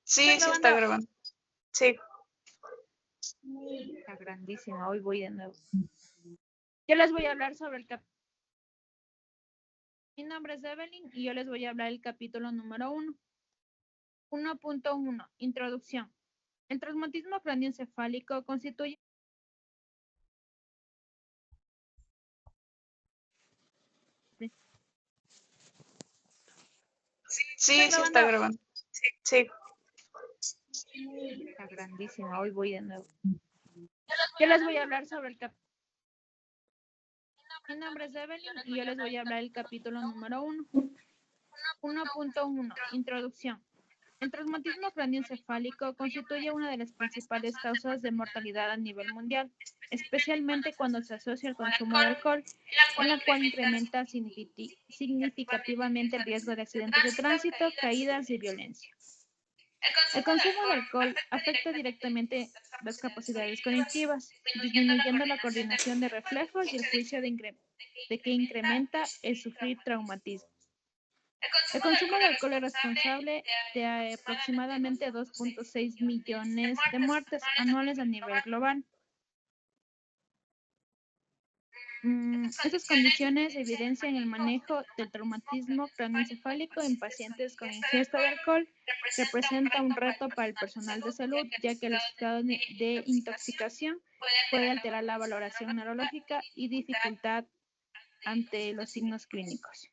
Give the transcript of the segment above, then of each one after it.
Sí, sí está grabando. Sí. Está grandísima, hoy voy de nuevo. Yo les voy a hablar sobre el capítulo. Mi nombre es Evelyn y yo les voy a hablar del capítulo número 1. 1.1. Introducción. El traumatismo craneoencefálico constituye Sí, sí está grabando. Sí. Está grandísima, hoy voy de nuevo. Yo les voy a hablar sobre el capítulo. Mi nombre es Evelyn y yo les voy a hablar del capítulo número 1. 1.1. Introducción. El traumatismo craneoencefálico constituye una de las principales causas de mortalidad a nivel mundial, especialmente cuando se asocia al consumo de alcohol, en la cual incrementa significativamente el riesgo de accidentes de tránsito, caídas y violencia. El consumo de alcohol afecta directamente las capacidades cognitivas, disminuyendo la coordinación de reflejos y el juicio de que incrementa el sufrir traumatismo. El consumo de alcohol es responsable de aproximadamente 2.6 millones de muertes anuales a nivel global. Estas condiciones evidencian el manejo del traumatismo craneoencefálico en pacientes con ingesta de alcohol. Representa un reto para el personal de salud, ya que el estado de intoxicación puede alterar la valoración neurológica y dificultad ante los signos clínicos.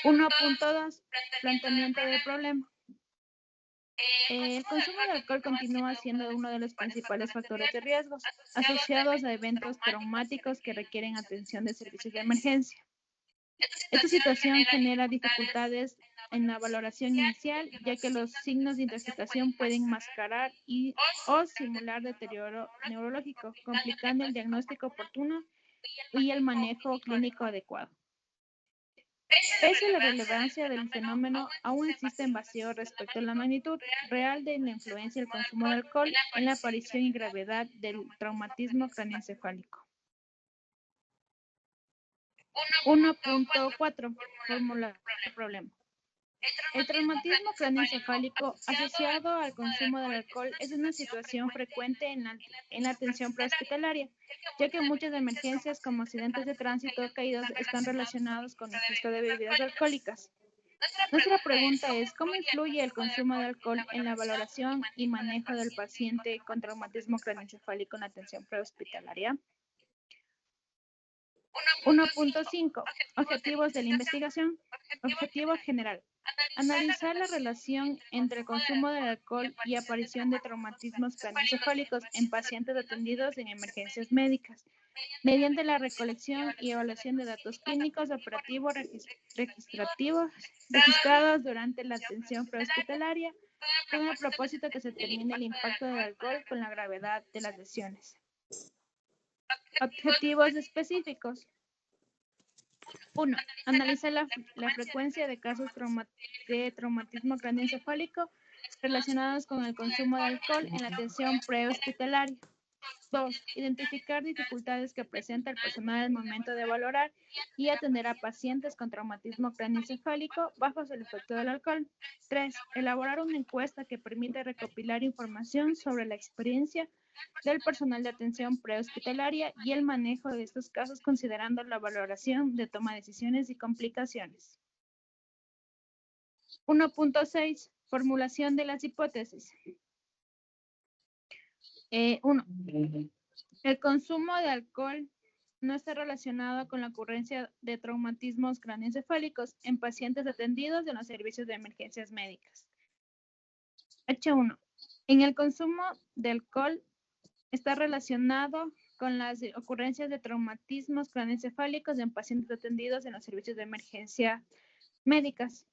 1.2. Planteamiento del problema. El consumo de alcohol continúa siendo uno de los principales factores de riesgo asociados a eventos traumáticos que requieren atención de servicios de emergencia. Esta situación genera dificultades en la valoración inicial, ya que los signos de intoxicación pueden mascarar o simular deterioro neurológico, complicando el diagnóstico oportuno y el manejo clínico adecuado. Pese a la relevancia del fenómeno, aún existen vacíos respecto a la magnitud real de la influencia del consumo de alcohol en la aparición y gravedad del traumatismo craneoencefálico. 1.4. Formulación del problema. El traumatismo craneoencefálico asociado al consumo del alcohol es una situación frecuente en la atención prehospitalaria, ya que muchas emergencias como accidentes de tránsito o caídas están relacionados con el ingesta de bebidas alcohólicas. Nuestra pregunta es, ¿cómo influye el consumo de alcohol en la valoración y manejo del paciente con traumatismo craneoencefálico en la atención prehospitalaria? 1.5. Objetivos de la investigación. Objetivo general. Analizar la relación entre el consumo del alcohol y aparición de traumatismos craneoencefálicos en pacientes atendidos en emergencias médicas, mediante la recolección y evaluación de datos clínicos operativos registrados durante la atención prehospitalaria, con el propósito que se determine el impacto del alcohol con la gravedad de las lesiones. Objetivos específicos. 1. Analizar la frecuencia de casos de traumatismo craneoencefálico relacionados con el consumo de alcohol en la atención prehospitalaria. 2. Identificar dificultades que presenta el personal al momento de valorar y atender a pacientes con traumatismo craneoencefálico bajo el efecto del alcohol. 3. Elaborar una encuesta que permite recopilar información sobre la experiencia del personal de atención prehospitalaria y el manejo de estos casos considerando la valoración de toma de decisiones y complicaciones. 1.6. Formulación de las hipótesis. 1. El consumo de alcohol no está relacionado con la ocurrencia de traumatismos craneoencefálicos en pacientes atendidos en los servicios de emergencias médicas. H1. En el consumo de alcohol está relacionado con las ocurrencias de traumatismos craneoencefálicos en pacientes atendidos en los servicios de emergencia médicas.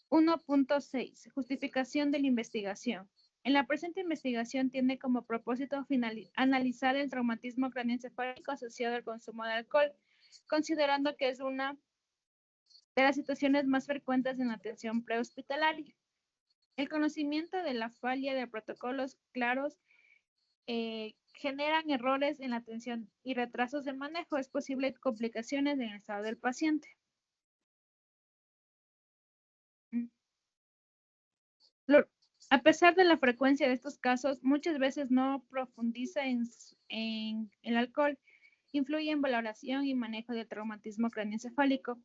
1.6. Justificación de la investigación. En la presente investigación tiene como propósito analizar el traumatismo craneoencefálico asociado al consumo de alcohol, considerando que es una de las situaciones más frecuentes en la atención prehospitalaria. El conocimiento de la falla de protocolos claros generan errores en la atención y retrasos de manejo. Es posible complicaciones en el estado del paciente. A pesar de la frecuencia de estos casos, muchas veces no profundiza en el alcohol, influye en valoración y manejo del traumatismo craneoencefálico.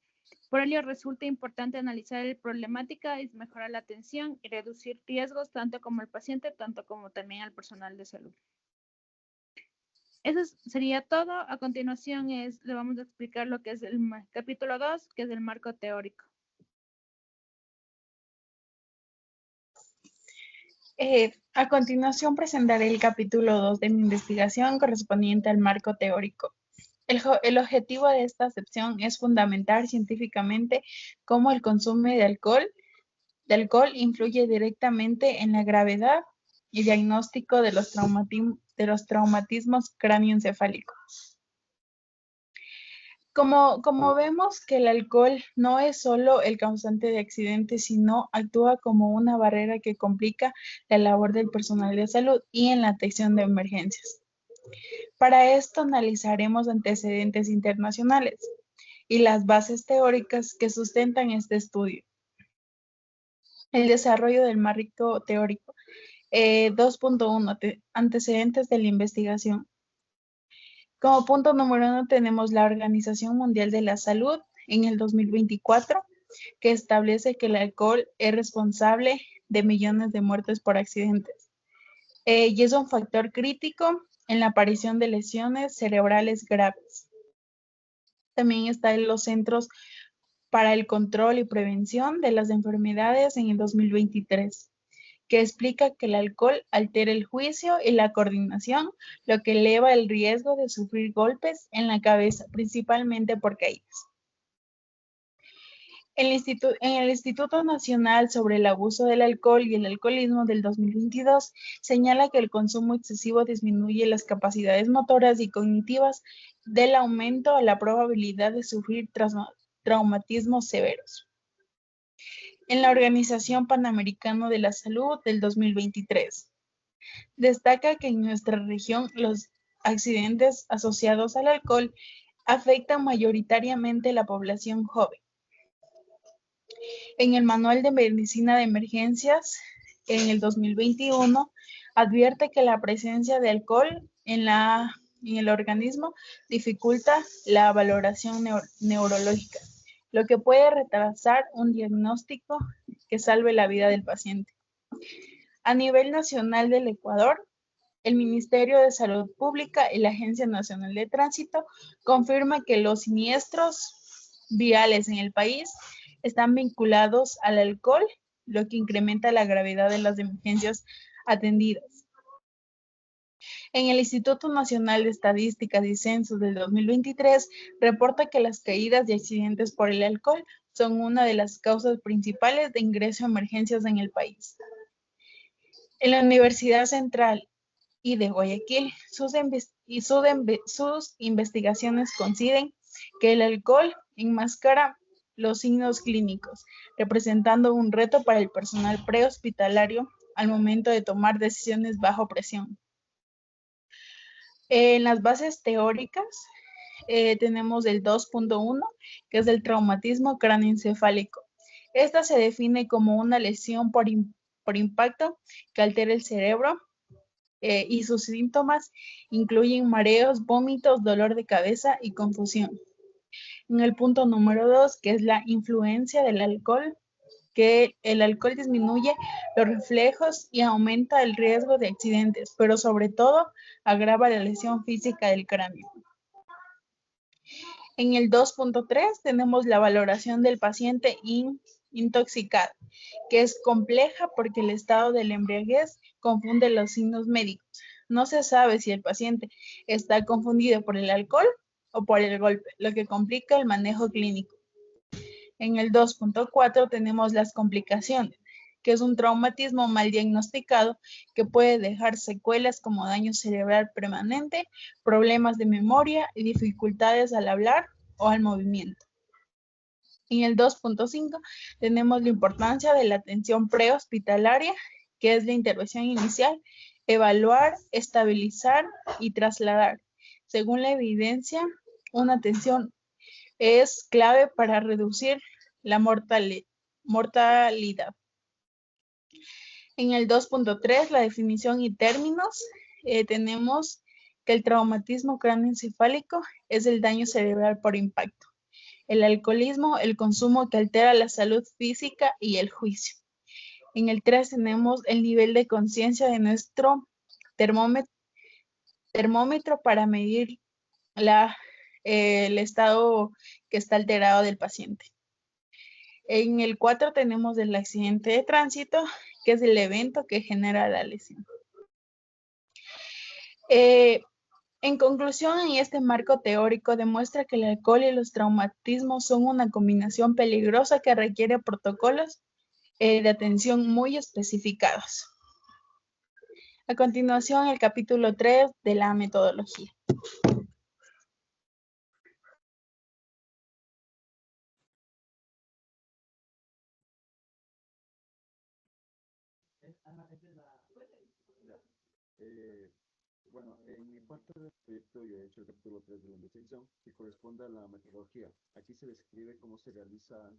Por ello, resulta importante analizar la problemática y mejorar la atención y reducir riesgos tanto como al paciente, tanto como también al personal de salud. Eso sería todo. A continuación le vamos a explicar lo que es el capítulo 2, que es el marco teórico. A continuación presentaré el capítulo 2 de mi investigación correspondiente al marco teórico. El objetivo de esta sección es fundamentar científicamente cómo el consumo de alcohol influye directamente en la gravedad y diagnóstico de los traumatismos cráneoencefálicos. Como vemos que el alcohol no es solo el causante de accidentes, sino actúa como una barrera que complica la labor del personal de salud y en la atención de emergencias. Para esto analizaremos antecedentes internacionales y las bases teóricas que sustentan este estudio. El desarrollo del marco teórico. 2.1. Antecedentes de la investigación. Como punto número 1 tenemos la Organización Mundial de la Salud en el 2024, que establece que el alcohol es responsable de millones de muertes por accidentes. Y es un factor crítico en la aparición de lesiones cerebrales graves. También está en los Centros para el Control y Prevención de las Enfermedades en el 2023, que explica que el alcohol altera el juicio y la coordinación, lo que eleva el riesgo de sufrir golpes en la cabeza, principalmente por caídas. En el Instituto Nacional sobre el Abuso del Alcohol y el Alcoholismo del 2022 señala que el consumo excesivo disminuye las capacidades motoras y cognitivas, del aumento a la probabilidad de sufrir traumatismos severos. En la Organización Panamericana de la Salud del 2023, destaca que en nuestra región los accidentes asociados al alcohol afectan mayoritariamente a la población joven. En el Manual de Medicina de Emergencias, en el 2021, advierte que la presencia de alcohol en el organismo dificulta la valoración neurológica, lo que puede retrasar un diagnóstico que salve la vida del paciente. A nivel nacional del Ecuador, el Ministerio de Salud Pública y la Agencia Nacional de Tránsito confirma que los siniestros viales en el país están vinculados al alcohol, lo que incrementa la gravedad de las emergencias atendidas. En el Instituto Nacional de Estadísticas y Censos del 2023, reporta que las caídas y accidentes por el alcohol son una de las causas principales de ingreso a emergencias en el país. En la Universidad Central y de Guayaquil, sus investigaciones coinciden que el alcohol enmascara los signos clínicos, representando un reto para el personal prehospitalario al momento de tomar decisiones bajo presión. En las bases teóricas tenemos el 2.1, que es el traumatismo cráneoencefálico. Esta se define como una lesión por impacto que altera el cerebro, y sus síntomas incluyen mareos, vómitos, dolor de cabeza y confusión. En el punto número 2, que es la influencia del alcohol, que el alcohol disminuye los reflejos y aumenta el riesgo de accidentes, pero sobre todo agrava la lesión física del cráneo. En el 2.3 tenemos la valoración del paciente intoxicado, que es compleja porque el estado de la embriaguez confunde los signos médicos. No se sabe si el paciente está confundido por el alcohol o por el golpe, lo que complica el manejo clínico. En el 2.4 tenemos las complicaciones, que es un traumatismo mal diagnosticado que puede dejar secuelas como daño cerebral permanente, problemas de memoria y dificultades al hablar o al movimiento. En el 2.5 tenemos la importancia de la atención prehospitalaria, que es la intervención inicial, evaluar, estabilizar y trasladar. Según la evidencia, una atención es clave para reducir la mortalidad. En el 2.3, la definición y términos, tenemos que el traumatismo cráneoencefálico es el daño cerebral por impacto. El alcoholismo, el consumo que altera la salud física y el juicio. En el 3 tenemos el nivel de conciencia de nuestro termómetro para medir el estado que está alterado del paciente. En el 4 tenemos el accidente de tránsito, que es el evento que genera la lesión. En conclusión, en este marco teórico demuestra que el alcohol y los traumatismos son una combinación peligrosa que requiere protocolos de atención muy especificados. A continuación, el capítulo 3 de la metodología. Bueno, en mi parte del proyecto yo he hecho el capítulo 3 de la investigación que corresponde a la metodología. Aquí se describe cómo se realizan,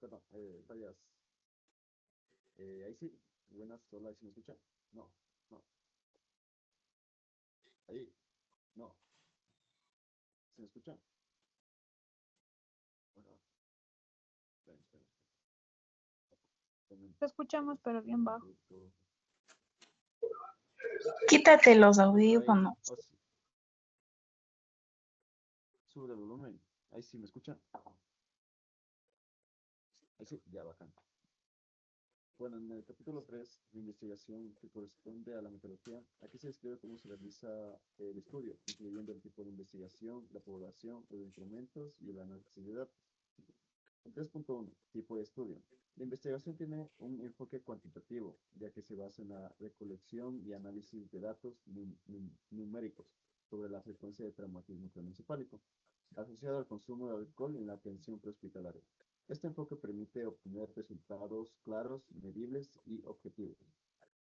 perdón, tallas. Ahí sí, buenas, hola, ¿sí me escuchan? No, no, ahí, no, ¿sí me escuchan? Bueno, esperen, esperen, esperen. Te escuchamos, pero bien bajo. Quítate los Ahí, audífonos. oh, sí. Sube el volumen, ahí sí me escuchan. Ahí sí, ya bacán. Bueno, en el capítulo 3 de investigación que corresponde a la metodología, aquí se describe cómo se realiza el estudio, incluyendo el tipo de investigación, la población, los instrumentos y el análisis de datos. 3.1. Tipo de estudio. La investigación tiene un enfoque cuantitativo, ya que se basa en la recolección y análisis de datos numéricos sobre la frecuencia de traumatismo craneoencefálico, asociado al consumo de alcohol en la atención prehospitalaria. Este enfoque permite obtener resultados claros, medibles y objetivos.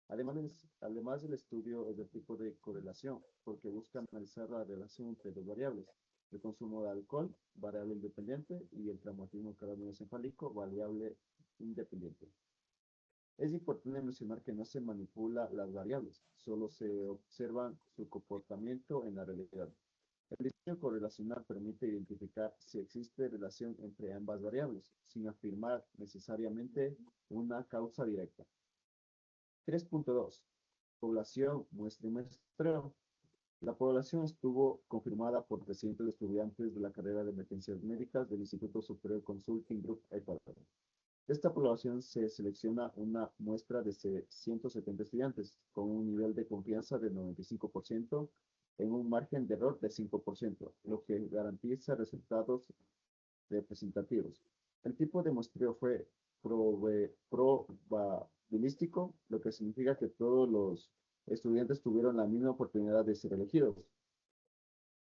Además, el estudio es de tipo de correlación, porque busca analizar la relación entre dos variables, el consumo de alcohol, variable independiente, y el traumatismo craneoencefálico, variable independiente. Es importante mencionar que no se manipula las variables, solo se observa su comportamiento en la realidad. El diseño correlacional permite identificar si existe relación entre ambas variables, sin afirmar necesariamente una causa directa. 3.2. Población, muestra y muestreo. La población estuvo confirmada por 300 estudiantes de la carrera de emergencias médicas del Instituto Superior Consulting Group Ecuador. De esta población se selecciona una muestra de 170 estudiantes con un nivel de confianza de 95% en un margen de error de 5%, lo que garantiza resultados representativos. El tipo de muestreo fue probabilístico, lo que significa que todos los estudiantes tuvieron la misma oportunidad de ser elegidos.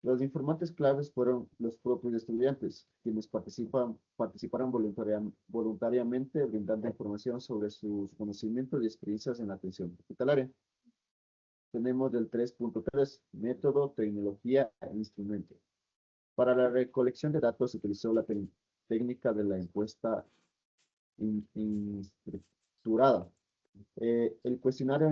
Los informantes claves fueron los propios estudiantes, quienes participaron voluntariamente brindando información sobre sus conocimientos y experiencias en la atención hospitalaria. Tenemos del 3.3, método, tecnología e instrumento. Para la recolección de datos se utilizó la técnica de la encuesta estructurada. El cuestionario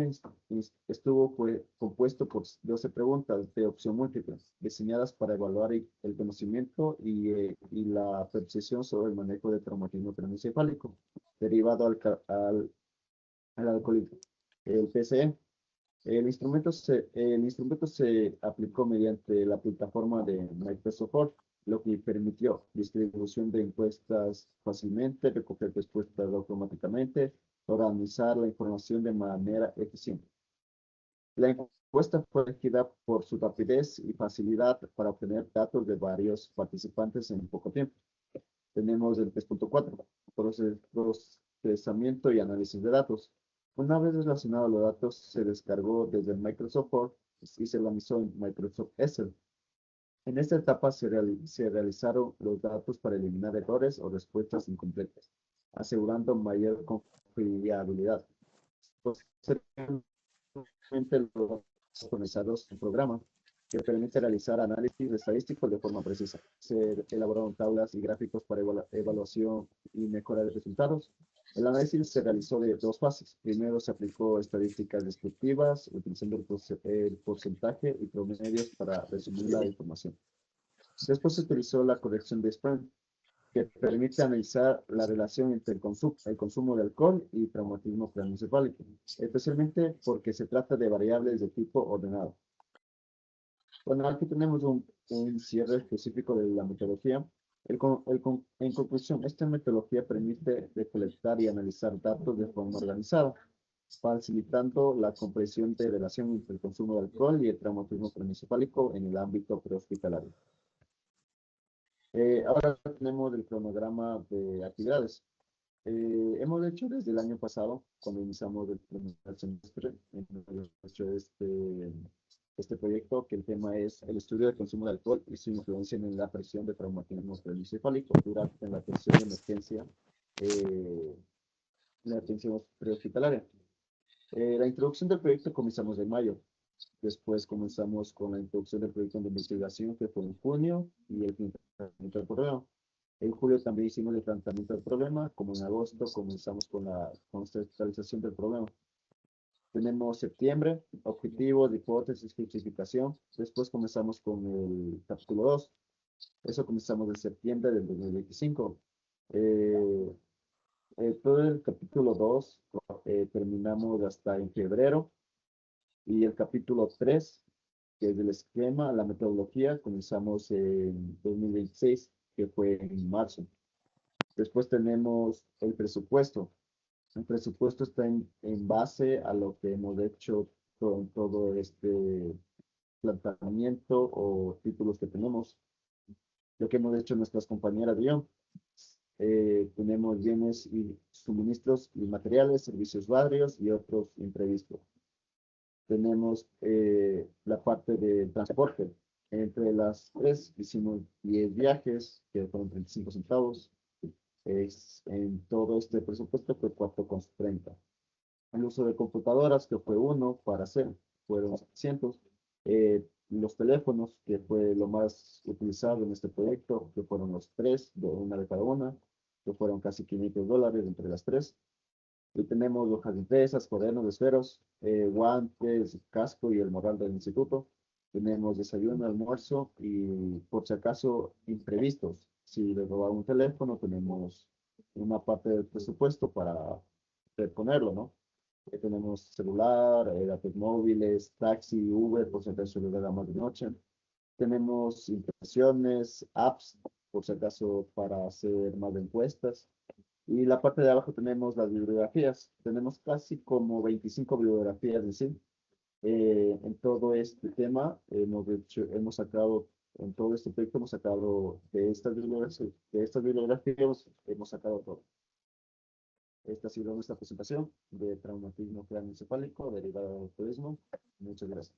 estuvo compuesto por 12 preguntas de opción múltiple, diseñadas para evaluar el conocimiento y la percepción sobre el manejo de traumatismo craneoencefálico derivado al alcoholismo, el PCE. El instrumento se aplicó mediante la plataforma de Microsoft Word, lo que permitió distribución de encuestas fácilmente, recoger respuestas automáticamente, organizar la información de manera eficiente. La encuesta fue elegida por su rapidez y facilidad para obtener datos de varios participantes en poco tiempo. Tenemos el 3.4, procesamiento y análisis de datos. Una vez relacionados los datos, se descargó desde Microsoft Word y se lanzó en Microsoft Excel. En esta etapa se realizaron los datos para eliminar errores o respuestas incompletas, asegurando mayor confiabilidad. Posteriormente, los datos organizados en programa que permite realizar análisis estadísticos de forma precisa. Se elaboraron tablas y gráficos para evaluación y mejora de resultados. El análisis se realizó de dos fases. Primero se aplicó estadísticas descriptivas, utilizando el porcentaje y promedios para resumir la información. Después se utilizó la corrección de Sprint, que permite analizar la relación entre el consumo de alcohol y traumatismo craneoencefálico, especialmente porque se trata de variables de tipo ordenado. Bueno, aquí tenemos un cierre específico de la metodología. En conclusión, esta metodología permite recolectar y analizar datos de forma organizada, facilitando la comprensión de relación entre el consumo de alcohol y el traumatismo craneoencefálico en el ámbito prehospitalario. Ahora tenemos el cronograma de actividades. Hemos hecho desde el año pasado, cuando iniciamos el primer semestre, hemos hecho este proyecto, que el tema es el estudio del consumo de alcohol y su influencia en la presión de traumatismo craneoencefálico durante la atención de emergencia, la atención prehospitalaria. La introducción del proyecto comenzamos en mayo. Después comenzamos con la introducción del proyecto de investigación, que fue en junio, y el planteamiento del problema. En julio también hicimos el planteamiento del problema, como en agosto comenzamos con la conceptualización del problema. Tenemos septiembre, objetivos, hipótesis, justificación. Después comenzamos con el capítulo 2. Eso comenzamos en septiembre del 2025. Eh, todo el capítulo 2 terminamos hasta en febrero. Y el capítulo 3, que es del esquema, la metodología, comenzamos en 2026, que fue en marzo. Después tenemos el presupuesto. El presupuesto está en base a lo que hemos hecho con todo este planteamiento o títulos que tenemos, lo que hemos hecho nuestras compañeras de yo. Tenemos bienes y suministros y materiales, servicios varios y otros imprevistos. Tenemos la parte de transporte. Entre las tres hicimos 10 viajes, que fueron 35 centavos. En todo este presupuesto fue 4,30. El uso de computadoras, que fue uno para hacer, fueron 700. Los teléfonos, que fue lo más utilizado en este proyecto, que fueron los tres, de una de cada una, que fueron casi $500 entre las tres. Y tenemos hojas de impresas, cuadernos, esferos, guantes, casco y el morral del instituto. Tenemos desayuno, almuerzo y, por si acaso, imprevistos. Si les robaron un teléfono, tenemos una parte del presupuesto para reponerlo, ¿no? Tenemos celular, datos móviles, taxi, Uber, por si acaso les da más de noche. Tenemos impresiones, apps, por si acaso para hacer más encuestas. Y la parte de abajo tenemos las bibliografías. Tenemos casi como 25 bibliografías en sí. En todo este tema hemos sacado, en todo este proyecto hemos sacado de estas bibliografías, hemos sacado todo. Esta ha sido nuestra presentación de traumatismo craneoencefálico derivado del turismo. Muchas gracias.